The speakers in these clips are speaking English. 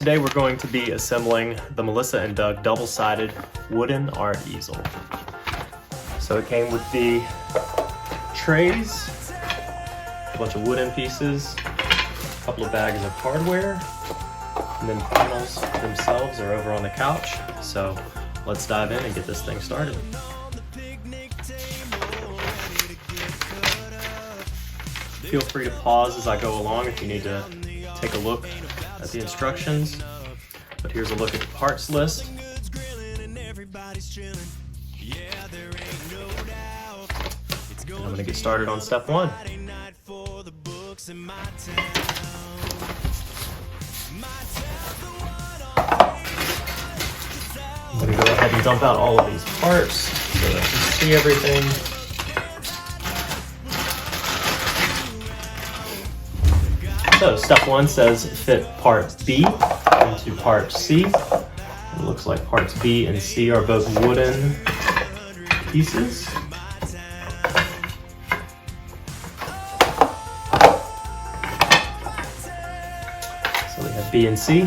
Today we're going to be assembling the Melissa and Doug double-sided wooden art easel. So it came with the trays, a bunch of wooden pieces, a couple of bags of hardware, and then the panels themselves are over on the couch. So let's dive in and get this thing started. Feel free to pause as I go along if you need to take a look at the instructions, but here's a look at the parts list. And I'm going to get started on step one. I'm going to go ahead and dump out all of these parts so that you can see everything. So step one says fit part B into part C. It looks like parts B and C are both wooden pieces. So we have B and C.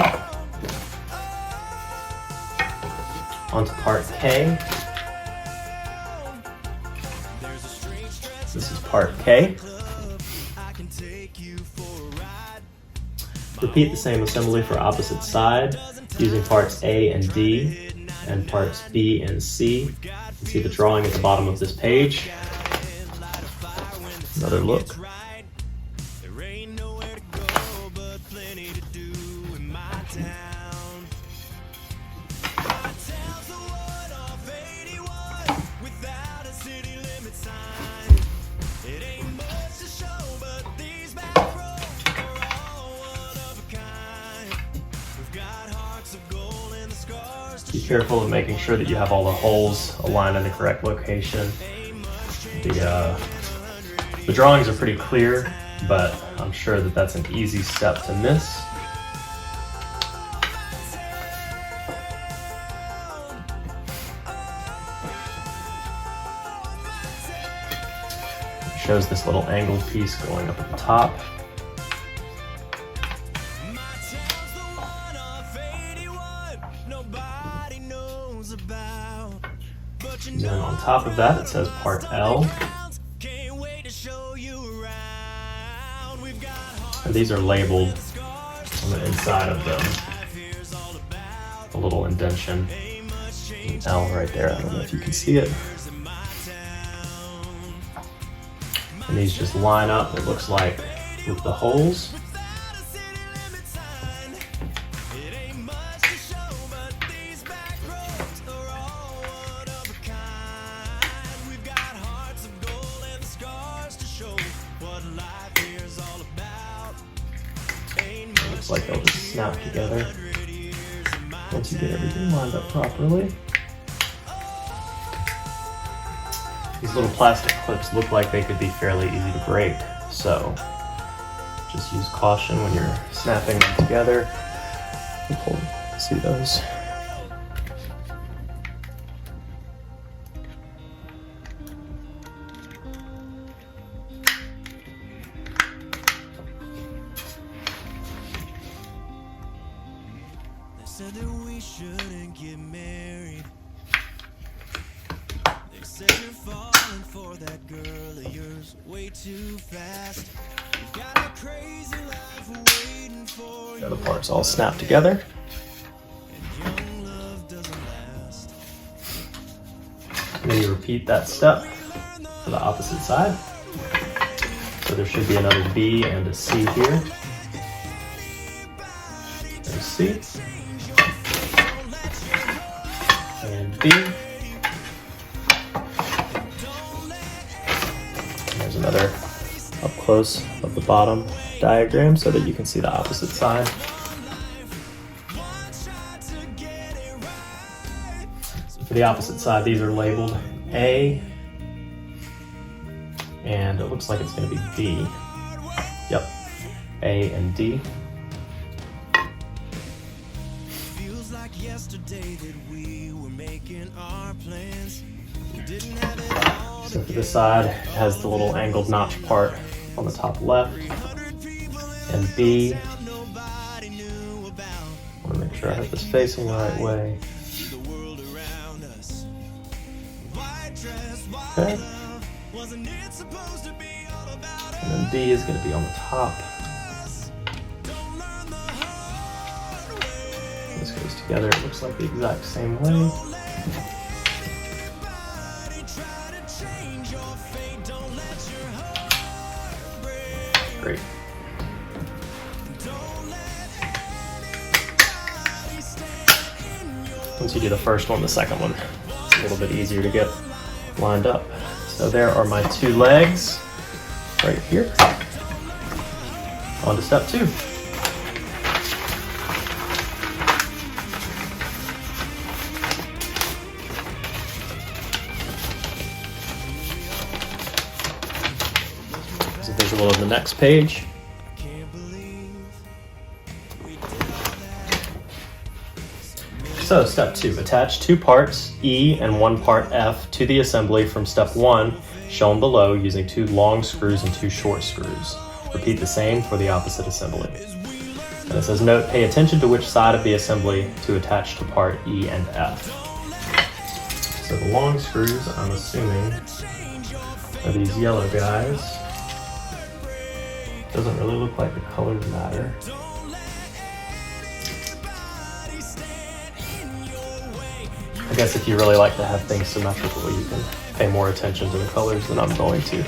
Onto part K. This is part K. Repeat the same assembly for opposite side using parts A and D and parts B and C. You can see the drawing at the bottom of this page. Another look. Be careful of making sure that you have all the holes aligned in the correct location. The drawings are pretty clear, but I'm sure that that's an easy step to miss. It shows this little angled piece going up at the top. And then on top of that, it says part L. And these are labeled on the inside of them. A little indentation. L right there. I don't know if you can see it. And these just line up, it looks like, with the holes. Looks like they'll just snap together once you get everything lined up properly. These little plastic clips look like they could be fairly easy to break, so just use caution when you're snapping them together. See those? Said that we shouldn't get married. They said you're falling for that girl of yours way too fast. You got a crazy life waiting for you. The other parts all snap together. And young love doesn't last. And then you repeat that step for the opposite side. So there should be another B and a C here. There's C. And B. And there's another up close of the bottom diagram so that you can see the opposite side. For the opposite side, these are labeled A, and it looks like it's going to be D. Yep, A and D. Feels like yesterday that we were making our plans. We didn't have it all. So for this side, it has the little angled notch part on the top left, and B sure I have this facing the right way. Okay. And then D is going to be on the top. This goes together, it looks like the exact same way. Great. Once you do the first one, the second one, it's a little bit easier to get lined up. So there are my two legs right here. On to step 2. Here's a visual of the next page. So step 2, attach 2 parts E and 1 part F to the assembly from step 1 shown below using 2 long screws and 2 short screws. Repeat the same for the opposite assembly. And it says, note, pay attention to which side of the assembly to attach to part E and F. So the long screws, I'm assuming, are these yellow guys. Doesn't really look like the colors matter. I guess if you really like to have things symmetrical, you can pay more attention to the colors than I'm going to. It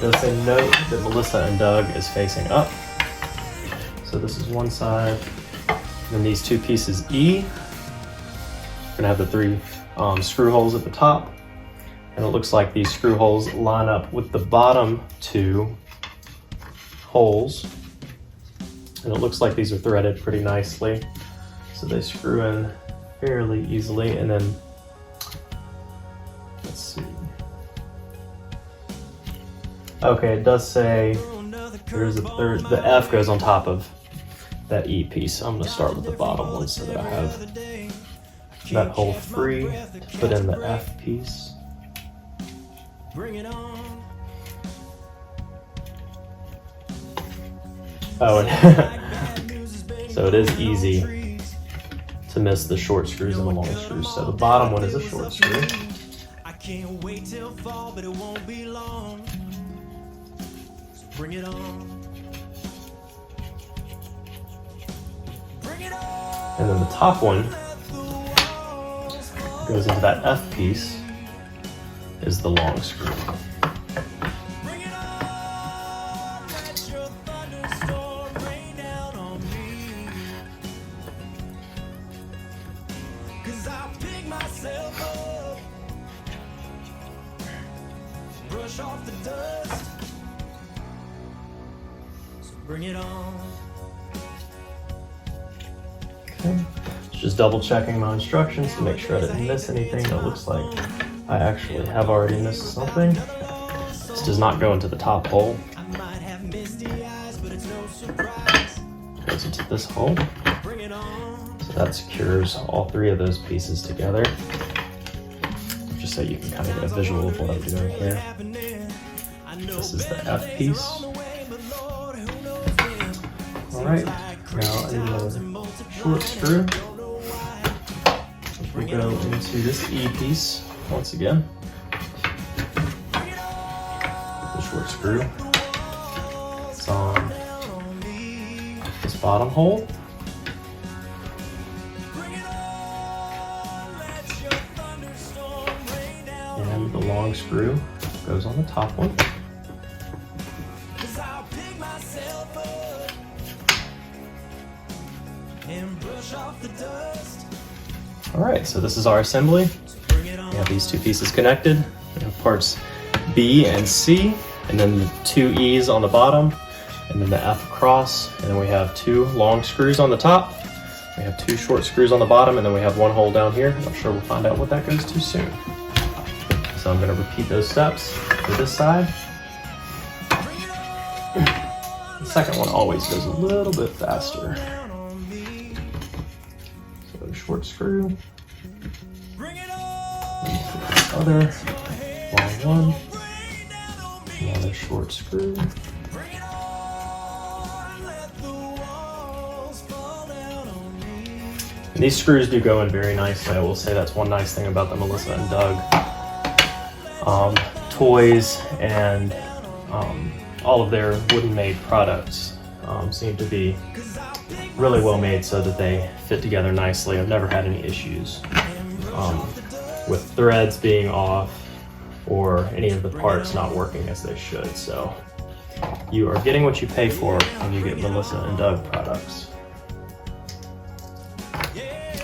does say note that Melissa and Doug is facing up. So this is one side. Then these 2 pieces E. We're gonna have the 3 screw holes at the top. And it looks like these screw holes line up with the bottom 2 holes. And it looks like these are threaded pretty nicely. So they screw in fairly easily. And then, let's see. Okay, it does say the F goes on top of that E piece. So I'm gonna start with the bottom one so that I have that hole free to put in the F piece. Bring it on. Oh, and so it is easy to miss the short screws and the long screws. So the bottom one is a short screw. I can't wait till fall, but it won't be long. So bring it on. Bring it on. And then the top one goes into that F piece. Is the long screw. Bring it on. Let your thunderstorm rain down on me. 'Cause I'll pick myself up, brush off the dust. So bring it on. Okay. Just double checking my instructions to make sure I didn't miss anything. It looks like I actually have already missed something. This does not go into the top hole. I might have misty eyes, but it's no surprise. It goes into this hole. Bring it on. So that secures all 3 of those pieces together. Just so you can kind of get a visual of what I'm doing here. This is the F piece. Alright, now I need a short screw. We go into this E piece. Once again, the short screw. It's on this bottom hole. And the long screw goes on the top one. All right, so this is our assembly. We have these 2 pieces connected. We have parts B and C, and then the 2 E's on the bottom, and then the F across, and then we have 2 long screws on the top. We have 2 short screws on the bottom, and then we have 1 hole down here. I'm sure we'll find out what that goes to soon. So I'm gonna repeat those steps for this side. The second one always goes a little bit faster. So short screw. Bring it on. Other long one, another short screw. And these screws do go in very nicely. I will say that's one nice thing about the Melissa and Doug toys, and all of their wooden made products seem to be really well made so that they fit together nicely. I've never had any issues with threads being off or any of the parts not working as they should. So you are getting what you pay for when you get Melissa and Doug products.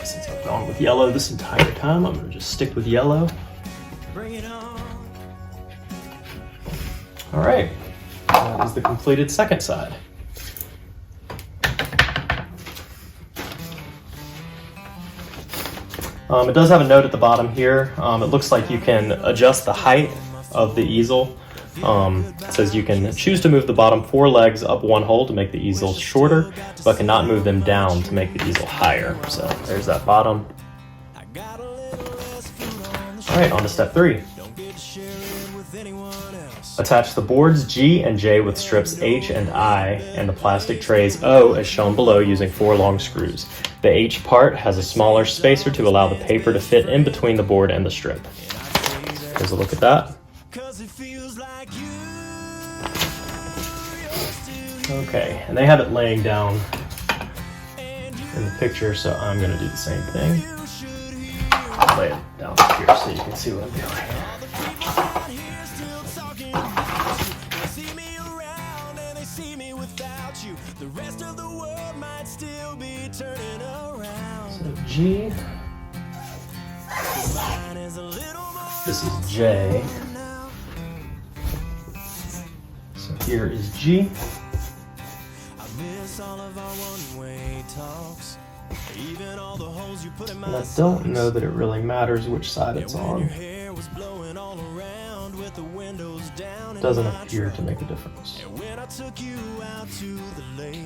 Since I've gone with yellow this entire time, I'm going to just stick with yellow. All right, that is the completed second side. It does have a note at the bottom here. It looks like you can adjust the height of the easel. It says you can choose to move the bottom 4 legs up 1 hole to make the easel shorter, but cannot move them down to make the easel higher. So there's that bottom. All right, on to step 3. Attach the boards G and J with strips H and I and the plastic trays O as shown below using 4 long screws. The H part has a smaller spacer to allow the paper to fit in between the board and the strip. Here's a look at that. Okay, and they have it laying down in the picture, so I'm going to do the same thing. I'll lay it down here so you can see what I'm doing. So G, this is J, so here is G. And I don't know that it really matters which side it's on. It doesn't appear to make a difference.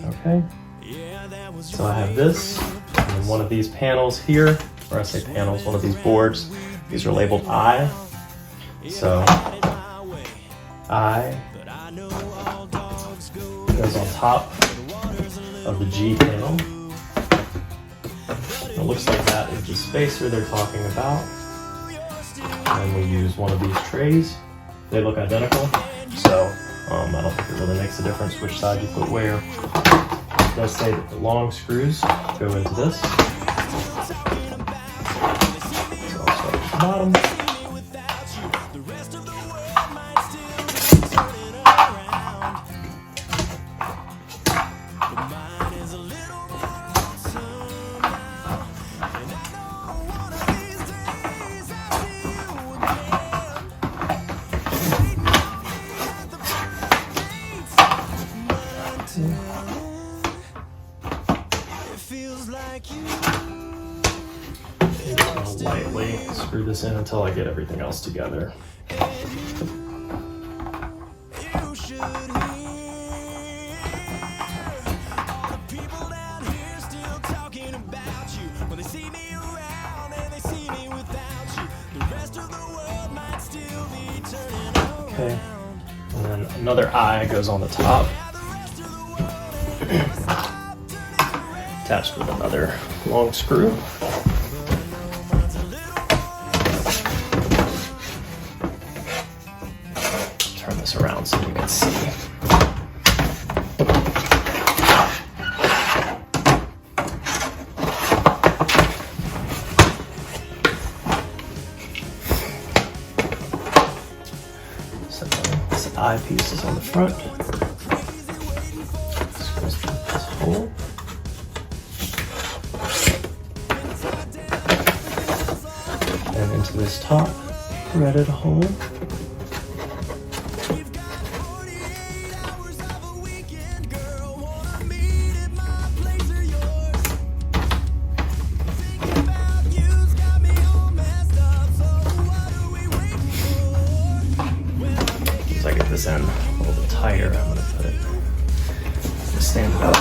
Okay, so I have this, and then one of these panels here, or I say panels, one of these boards, these are labeled I. So I goes on top of the G panel. It looks like that is the spacer they're talking about. And we use one of these trays. They look identical, so I don't think it really makes a difference which side you put where. It does say that the long screws go into this. So I'll start at the bottom. Lightly screw this in until I get everything else together. Okay, and then another eye goes on the top, attached with another long screw. Turn this around so you can see. So this eyepiece is on the front. Screws through this hole. And into this top threaded hole. As I get this in a little bit tighter, I'm going to put it, stand it up.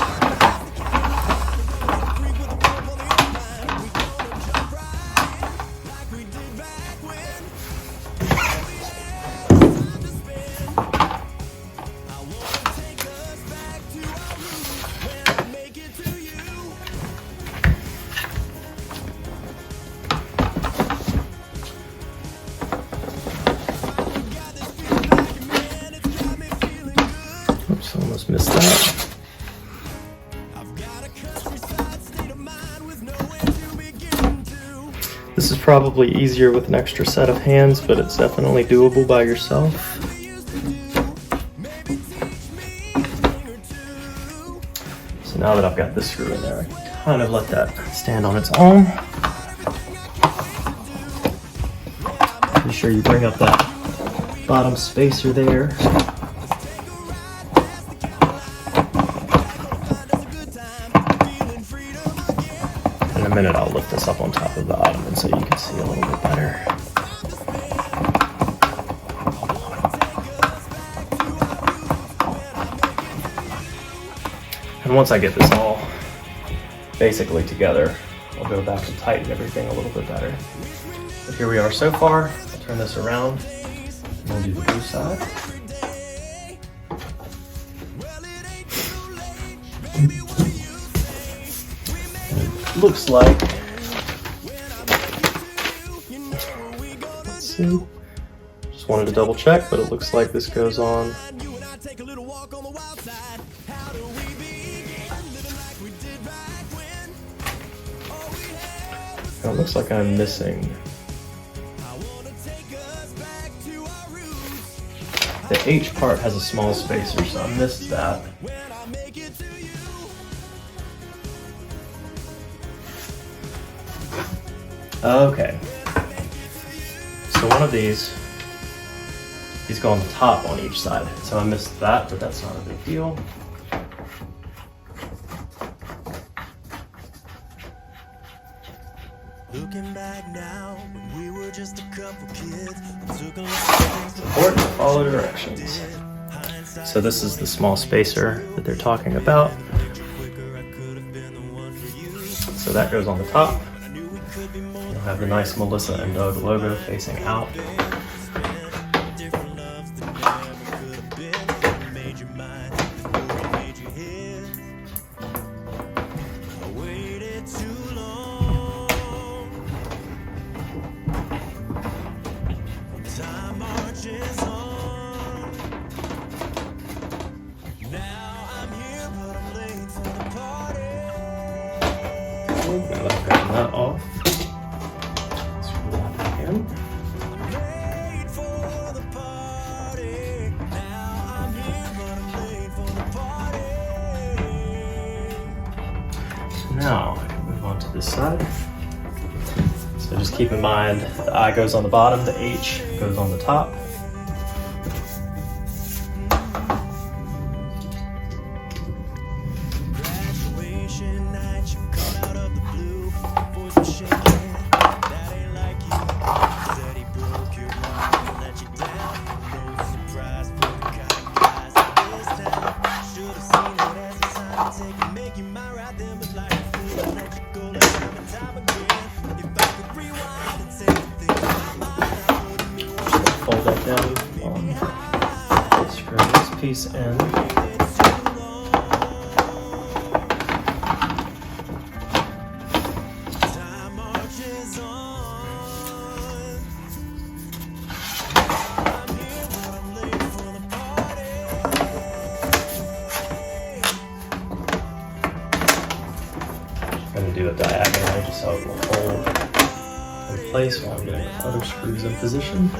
probably easier with an extra set of hands, but it's definitely doable by yourself. So now that I've got this screw in there, I can kind of let that stand on its own. Be sure you bring up that bottom spacer there. In a minute, I'll lift this up on top of the ottoman so you can see a little bit better. And once I get this all basically together, I'll go back and tighten everything a little bit better. But here we are so far. I'll turn this around and we'll do the blue side. Looks like, let's see, just wanted to double check, but it looks like this goes on. And it looks like I'm missing the H part has a small spacer, so I missed that. Okay, so one of these go on the top on each side, so I missed that, but that's not a big deal. Looking back now, when we were just a couple kids, It's important to follow directions. So this is the small spacer that they're talking about. So that goes on the top. You'll have the nice Melissa and Doug logo facing out. Grab that off. Screw that back in. So now I can move on to this side. So just keep in mind the I goes on the bottom, the H goes on the top. Fold that down, screw this piece in. I'm going to do it diagonally just so it will hold in place while I'm getting the other screws in position.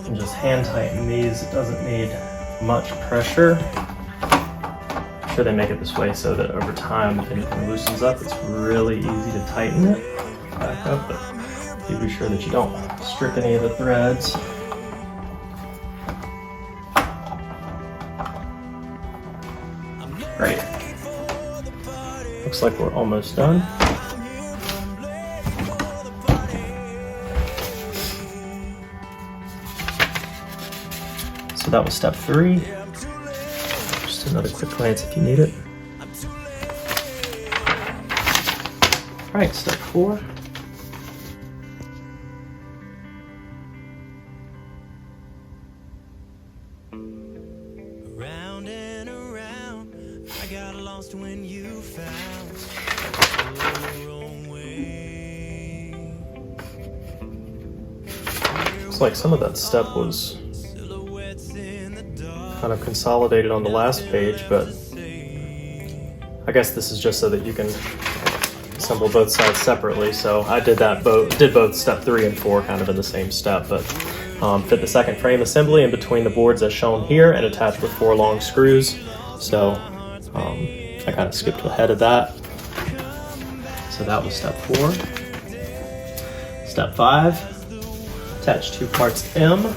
And just hand tighten these. It doesn't need much pressure. I'm sure they make it this way so that over time, if anything loosens up, it's really easy to tighten it back up. But you be sure that you don't strip any of the threads. Great. Looks like we're almost done. So that was step 3. Just another quick glance if you need it. All right, step 4. Around and around, I got lost when you found your own way. Looks like some of that step was Silhouettes in the dark. kind of consolidated on the last page, but I guess this is just so that you can assemble both sides separately. So I did both step 3 and 4 kind of in the same step, but fit the second frame assembly in between the boards as shown here and attached with 4 long screws. So I kind of skipped ahead of that. So that was step 4. Step 5, attach 2 parts M.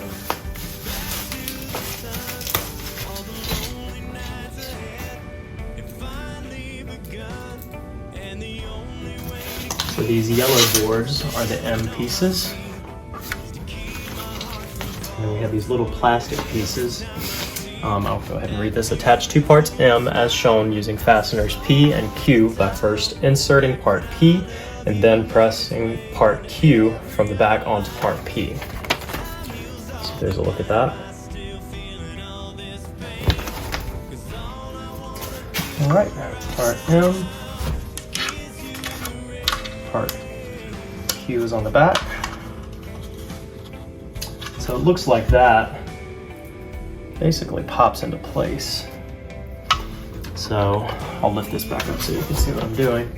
So these yellow boards are the M pieces. And then we have these little plastic pieces. I'll go ahead and read this. Attach 2 parts M as shown using fasteners P and Q by first inserting part P and then pressing part Q from the back onto part P. So there's a look at that. All right, part M. Part Q is on the back. So it looks like that basically pops into place. So I'll lift this back up so you can see what I'm doing.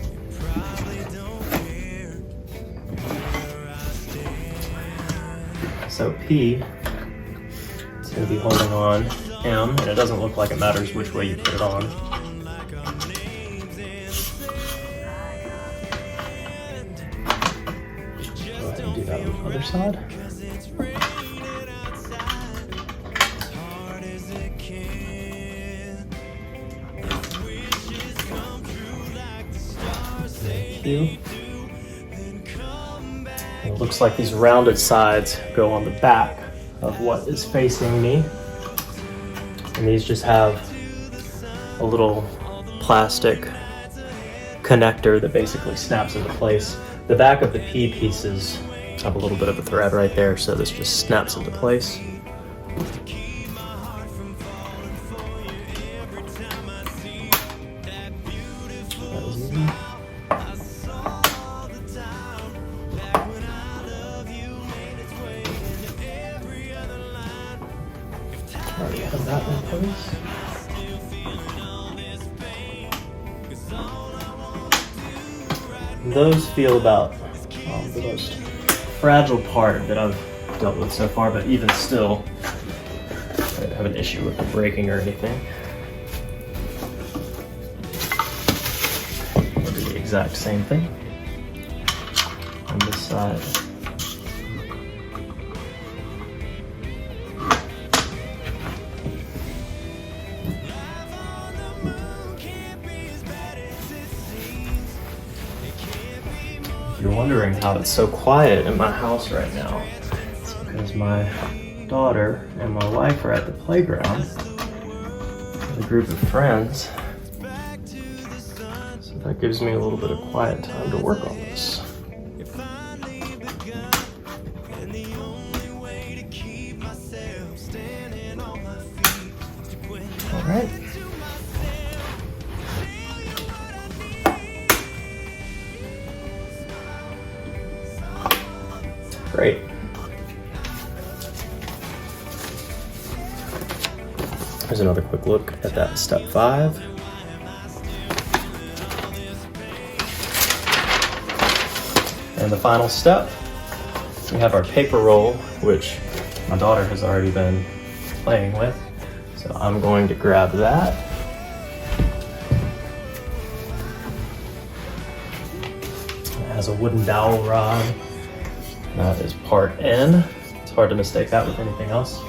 So P is going to be holding on M, and it doesn't look like it matters which way you put it on. Go ahead and do that on the other side. Q. It looks like these rounded sides go on the back of what is facing me. And these just have a little plastic connector that basically snaps into place. The back of the P pieces have a little bit of a thread right there, so this just snaps into place. That was easy. Already have that in place. And those feel about the most fragile part that I've dealt with so far, but even still, I don't have an issue with them breaking or anything. I'll do the exact same thing on this side. If you're wondering how it's so quiet in my house right now, it's because my daughter and my wife are at the playground with a group of friends. So that gives me a little bit of quiet time to work on this. All right. Great. Here's another quick look at that step 5. And the final step, we have our paper roll, which my daughter has already been playing with. So I'm going to grab that. It has a wooden dowel rod. That is part N. It's hard to mistake that with anything else.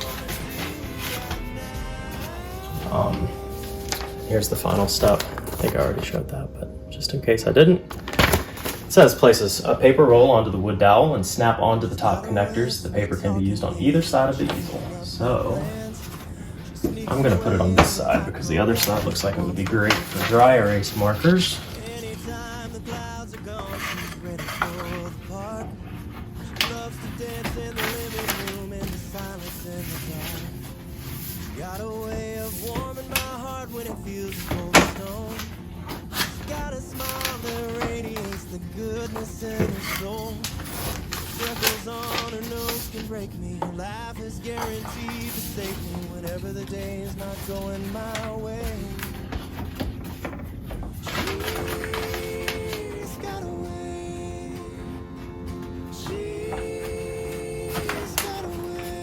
Here's the final step. I think I already showed that, but just in case I didn't. It says places a paper roll onto the wood dowel and snap onto the top connectors. The paper can be used on either side of the easel. So I'm gonna put it on this side because the other side looks like it would be great for dry erase markers. Anytime the clouds are gone, she's ready for the park. She loves to dance in the living room in the silence in the dark. She's got a way of warming my heart when it feels cold as stone. She's got a smile that radiates the goodness in her soul. Freckles on her nose can break me. Her laugh is guaranteed to save me whenever the day is not going my way. She's got a way. She's got a way.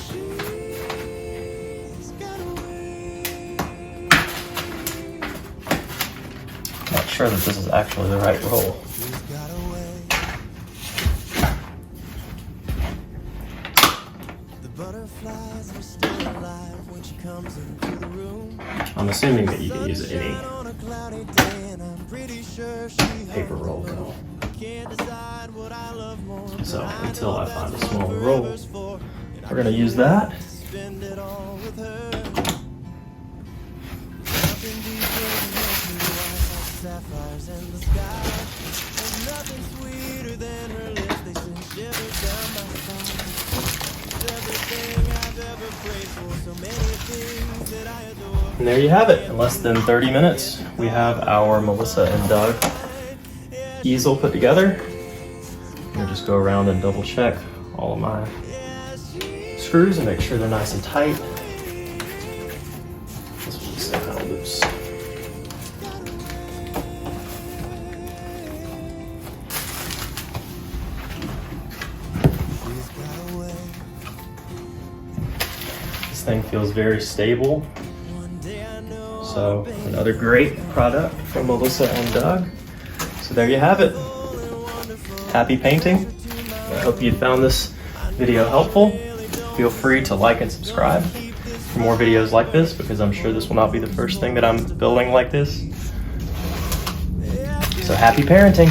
She's got a way. Not sure that this is actually the right roll. She's got a way. The butterflies are still alive when she comes into the room. I'm assuming that you can use any On a cloudy day, and I'm pretty sure she paper roll though. can't decide what I love more. So until I find a smaller roll, we're gonna use that. Spend it all with her. Nothing deeper than her blue eyes like sapphires in the sky. There's nothing sweeter than her lips. They send shivers down my spine. It's everything I've ever prayed for. So many things that I adore. And there you have it. In less than 30 minutes, we have our Melissa and Doug easel put together. I'm gonna just go around and double check all of my screws and make sure they're nice and tight. This will just stay kind of loose. This thing feels very stable. So another great product from Melissa and Doug. So there you have it. Happy painting. I hope you found this video helpful. Feel free to like and subscribe for more videos like this, because I'm sure this will not be the first thing that I'm building like this. So happy parenting.